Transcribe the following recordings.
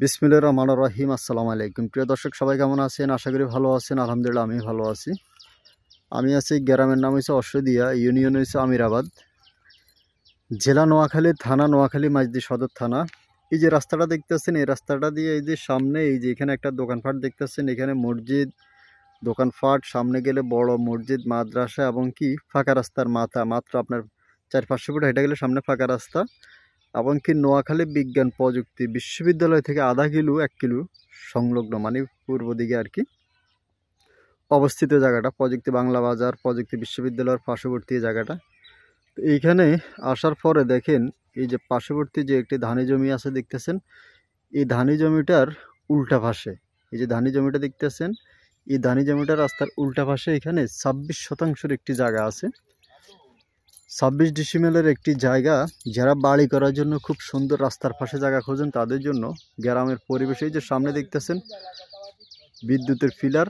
বিসমিল্লাহির রহমানির রহিম। আসসালামু আলাইকুম। প্রিয় দর্শক সবাই কেমন আছেন? আশা করি ভালো আছেন। আলহামদুলিল্লাহ আমি ভালো আছি। আমি আছি গ্রামের নাম হচ্ছে অশ্বদিয়া, ইউনিয়ন হচ্ছে আমিরাবাদ, জেলা নোয়াখালী, থানা নোয়াখালী, মাঝদি সদর থানা। এই যে রাস্তাটা দেখতেছেন, এই রাস্তাটা দিয়ে এই যে সামনে এই যে এখানে একটা দোকানপাট দেখতেছেন, এখানে মসজিদ, দোকানপাট, সামনে গেলে বড় মসজিদ, মাদ্রাসা এবং কি ফাঁকা রাস্তার মাত্র আপনার 400-500 ফুট হেঁটে গেলে সামনে ফাঁকা রাস্তা। এবং কি নোয়াখালী বিজ্ঞান প্রযুক্তি বিশ্ববিদ্যালয় থেকে আধা কিলো 1 কিলো সংলগ্ন, মানে পূর্ব দিকে আর কি অবস্থিত জায়গাটা। প্রযুক্তি বাংলা বাজার, প্রযুক্তি বিশ্ববিদ্যালয়ের পার্শ্ববর্তী জায়গাটা। তো এইখানে আসার পরে দেখেন এই যে পার্শ্ববর্তী যে একটি ধানি জমি আছে দেখতেছেন, এই ধানি জমিটার উল্টা পাশে, এই যে ধানি জমিটা দেখতেছেন, এই ধানি জমিটার রাস্তার উল্টা পাশে এখানে 26 শতাংশের একটি জায়গা আছে। 26 ডিসিমেলের একটি জায়গা। যারা বাড়ি করার জন্য খুব সুন্দর রাস্তার পাশে জায়গা খোঁজেন তাদের জন্য গ্রামের পরিবেশে, এই যে সামনে দেখতেছেন বিদ্যুতের ফিলার,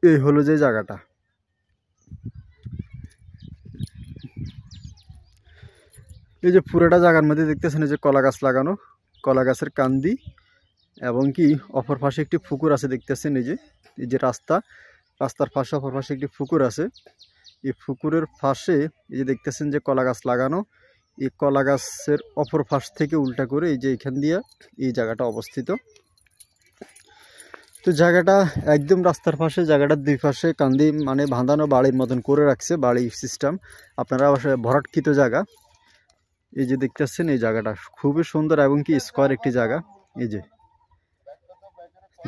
এই হলো যে জায়গাটা। এই যে পুরোটা জায়গার মধ্যে দেখতেছেন এই যে কলা গাছ লাগানো, কলা গাছের কান্দি এবং কি অপর পাশে একটি পুকুর আছে দেখতেছেন। এই যে রাস্তার পাশে অপর পাশে একটি পুকুর আছে। এই পুকুরের পাশে এই যে দেখতেছেন যে কলা গাছ লাগানো, এই কলা গাছের অপর পাশ থেকে উল্টা করে এই যে এখান দিয়ে এই জায়গাটা অবস্থিত। তো জায়গাটা একদম রাস্তার পাশে, জায়গাটার দুই পাশে কান্দি মানে বাঁধানো বাড়ির মতন করে রাখছে, বাড়ি সিস্টেম। আপনারা ভরাটকৃত জায়গা। এই যে দেখতেছেন এই জায়গাটা খুবই সুন্দর এবং কি স্কোয়ার একটি জায়গা। এই যে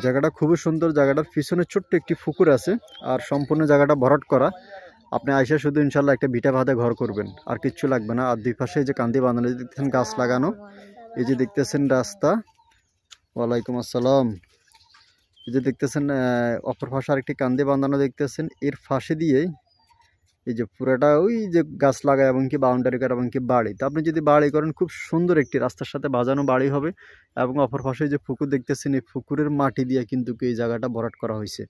জায়গাটা খুবই সুন্দর। জায়গাটার পিছনে ছোট্ট একটি পুকুর আছে আর সম্পূর্ণ জায়গাটা ভরাট করা। আপনি আইসা শুধু ইনশাল্লাহ একটা ভিটা ভাতে ঘর করবেন, আর কিচ্ছু লাগবে না। আর দুই পাশে এই যে কান্দি বাঁধানো দেখতেছেন, গাছ লাগানো। এই যে দেখতেছেন রাস্তা। ওয়ালাইকুম আসসালাম। এই যে দেখতেছেন অপর পাশে আরেকটি কান্দি বাঁধানো দেখতেছেন। এর ফাঁসে দিয়েই এই যে পুরাটা ওই যে গাছ লাগায় এবং কি বাউন্ডারি করা এবং কি বাড়ি। তো আপনি যদি বাড়ি করেন খুব সুন্দর একটি রাস্তার সাথে বাজানো বাড়ি হবে। এবং অপর পাশে যে পুকুর দেখতেছেন, এই পুকুরের মাটি দিয়ে কিন্তু এই জায়গাটা ভরাট করা হয়েছে।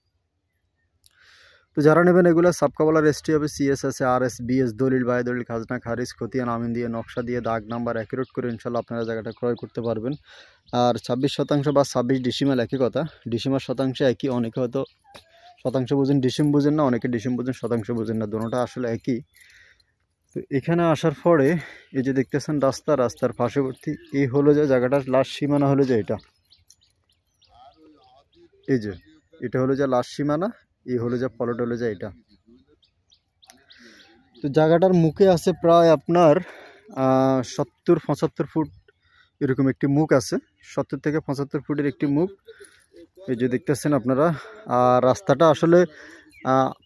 তো যারা নেবেন এগুলো সাবকাবলা রেজিস্ট্রি হবে, সিএস আছে, আরএস, বিএস, দলিল, বাই দলিল, খাজনা, খারিজ, খতিয়ান, আমিন দিয়ে, নকশা দিয়ে, দাগ নাম্বার অ্যাকুরেট করে ইনশাল্লাহ আপনারা জায়গাটা ক্রয় করতে পারবেন। আর 26 শতাংশ বা 26 ডিসিমেল একই কথা, ডিসিমেল শতাংশ একই। অনেকে হয়তো শতাংশ বুঝেন, ডিসিম বুঝেন না, অনেকে ডিসিম বুঝেন, শতাংশ বুঝেন না, দুটোটা আসলে একই। তো এখানে আসার পরে এই যে দেখতেছেন রাস্তার পার্শ্ববর্তী এই হলো যে জায়গাটার লাস্ট সীমানা হলো যে এটা, এই যে এটা হলো যে লাস্ট সীমানা, এই হলো যে প্লট হলো যে এটা। তো জায়গাটার মুখে আছে প্রায় আপনার 70-75 ফুট এরকম একটি মুখ আছে, 70 থেকে 75 ফুটের একটি মুখ। এই যে দেখতেছেন আপনারা। আর রাস্তাটা আসলে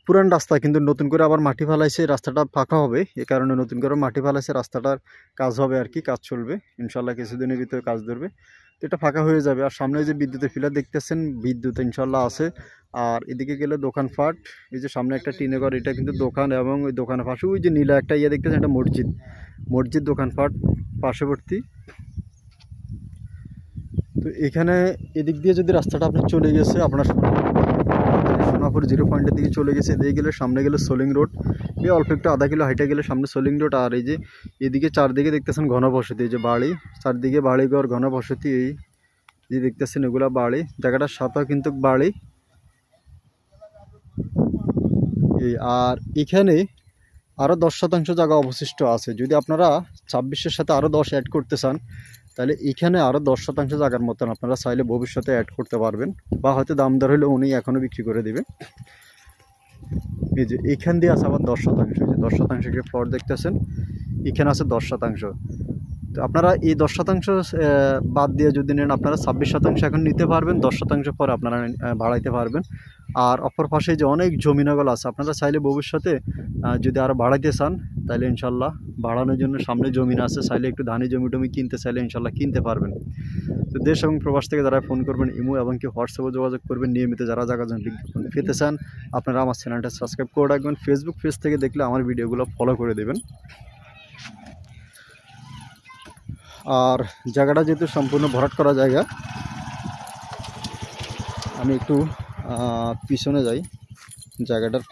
পুরান রাস্তা, কিন্তু নতুন করে আবার মাটি ফেলাইছে, রাস্তাটা ফাঁকা হবে। এই কারণে নতুন করে মাটি ফেলাইছে, রাস্তাটার কাজ হবে আর কি, কাজ চলবে ইনশাল্লাহ, কিছুদিনের ভিতরে কাজ ধরবে। তো এটা ফাঁকা হয়ে যাবে। আর সামনে যে বিদ্যুতের ফিলার দেখতেছেন, বিদ্যুৎ ইনশাল্লাহ আছে। আর এদিকে গেলে দোকানপাট, এই যে সামনে একটা টিনে ঘর, এটা কিন্তু দোকান। এবং ওই দোকানের পাশে ওই যে নীলা একটা ইয়ে দেখতেছেন, এটা মসজিদ দোকানপাট পার্শ্ববর্তী। তো এখানে এদিক দিয়ে যদি রাস্তাটা আপনি চলে গেছে আপনার সোনাপুর 0 পয়েন্টের দিকে চলে গেছে, এদিকে গেলে সামনে গেলে সোলিং রোড, এই অল্প একটু আধা কিলো হাইটে গেলে সামনে সোলিং রোড। আর এই যে এদিকে চারদিকে দেখতেছেন ঘনবসতি, এই যে বাড়ি, চারদিকে বাড়িঘর, ঘনবসতি, এই যে দেখতেছেন এগুলা বাড়ি। জায়গাটার সাথেও কিন্তু বাড়ি এই। আর এখানে আরও 10 শতাংশ জায়গা অবশিষ্ট আছে। যদি আপনারা 26-এর সাথে আরও 10 অ্যাড করতে চান, তাহলে এখানে আরও 10 শতাংশ জায়গার মতন আপনারা চাইলে ভবিষ্যতে অ্যাড করতে পারবেন, বা হয়তো দাম দর হলে উনি এখনও বিক্রি করে দেবে। এই যে এখান দিয়ে আছে আবার 10 শতাংশ, এই যে 10 শতাংশ একটি প্লট দেখতেছেন, এখানে আছে 10 শতাংশ। তো আপনারা এই 10 শতাংশ বাদ দিয়ে যদি নেন, আপনারা 26 শতাংশ এখন নিতে পারবেন, 10 শতাংশ পরে আপনারা বাড়াইতে পারবেন। আর অপর পাশে যে অনেক জমিনগল আছে, আপনারা চাইলে ভবিষ্যতে যদি আরও বাড়াইতে চান তাহলে ইনশাল্লাহ বাড়ানোর জন্য সামনে জমিন আছে, চাইলে একটু ধানি জমি টমি কিনতে চাইলে ইনশাল্লাহ কিনতে পারবেন। তো দেশ এবং প্রবাস থেকে যারা ফোন করবেন, ইমো এবং কি হোয়াটসঅ্যাপে যোগাযোগ করবেন নিয়মিত, যারা জায়গা জমি বিজ্ঞাপন পেতে চান আপনারা আমার চ্যানেলটা সাবস্ক্রাইব করে রাখবেন। ফেসবুক পেজ থেকে দেখলে আমার ভিডিওগুলো ফলো করে দেবেন। আর জায়গাটা যেহেতু সম্পূর্ণ ভরাট করা জায়গা, আমি একটু পিছনে যাই জায়গাটার।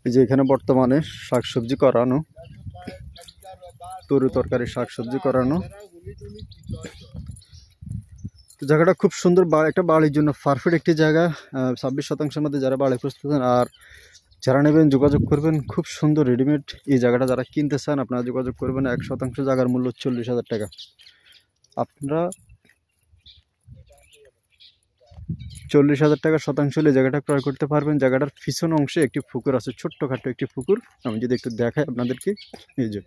এই যে এখানে বর্তমানে শাকসবজি করানো, তরু তরকারি শাকসবজি করানো। তো জায়গাটা খুব সুন্দর, একটা বাড়ির জন্য পারফেক্ট একটি জায়গা। 26% মধ্যে যারা বাড়ি প্রস্তুত হন আর যারা নেবেন যোগাযোগ করবেন। খুব সুন্দর রেডিমেড এই জায়গাটা যারা কিনতে চান আপনারা যোগাযোগ করবেন। 1% জায়গার মূল্য 40,000 টাকা। আপনারা 40,000 টাকা শতাংশ হলে জায়গাটা ক্রয় করতে পারবেন। জায়গাটার পিছন অংশে একটি পুকুর আছে, ছোট্টখাটো একটি পুকুর। আমি যদি একটু দেখাই আপনাদেরকে, এই যে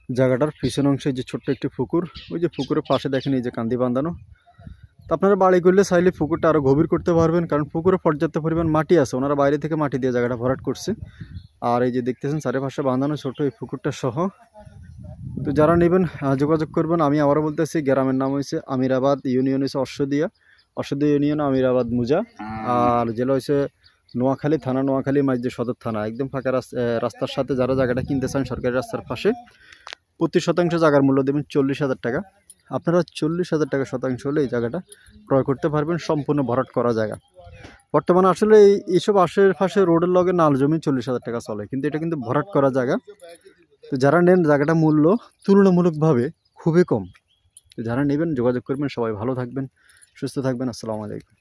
জায়গাটার পিছন অংশে যে ছোট্ট একটি পুকুর, ওই যে পুকুরের পাশে দেখেন এই যে কান্দি বাঁধানো। তো আপনারা বাড়ি করলে চাইলে পুকুরটা আরও গভীর করতে পারবেন, কারণ পুকুরে পর্যাপ্ত পরিমাণ মাটি আছে। ওনারা বাইরে থেকে মাটি দিয়ে জায়গাটা ভরাট করছে। আর এই যে দেখতেছেন চারিপাশে বাঁধানো ছোট এই পুকুরটা সহ। তো যারা নেবেন যোগাযোগ করবেন। আমি আবারও বলতেছি, গ্রামের নাম হয়েছে আমিরাবাদ, ইউনিয়ন হয়েছে অশ্বদিয়া ইউনিয়ন আমিরাবাদ মুজা, আর জেলা হয়েছে নোয়াখালী, থানা নোয়াখালী, মাঝে সদর থানা। একদম ফাঁকা রাস্তার সাথে যারা জায়গাটা কিনতে চান সরকারি রাস্তার পাশে। প্রতি শতাংশ জায়গার মূল্য দেবেন 40,000 টাকা। আপনারা 40,000 টাকা শতাংশ হলে এই জায়গাটা ক্রয় করতে পারবেন, সম্পূর্ণ ভরাট করা জায়গা। বর্তমানে আসলে এইসব আশেপাশে রোডের লগে নাল জমি 40,000 টাকা চলে, কিন্তু এটা কিন্তু ভরাট করা জায়গা। তো যারা নেন জায়গাটা মূল্য তুলনামূলকভাবে খুবই কম। তো যারা নেবেন যোগাযোগ করবেন। সবাই ভালো থাকবেন, সুস্থ থাকবেন। আসসালামু আলাইকুম।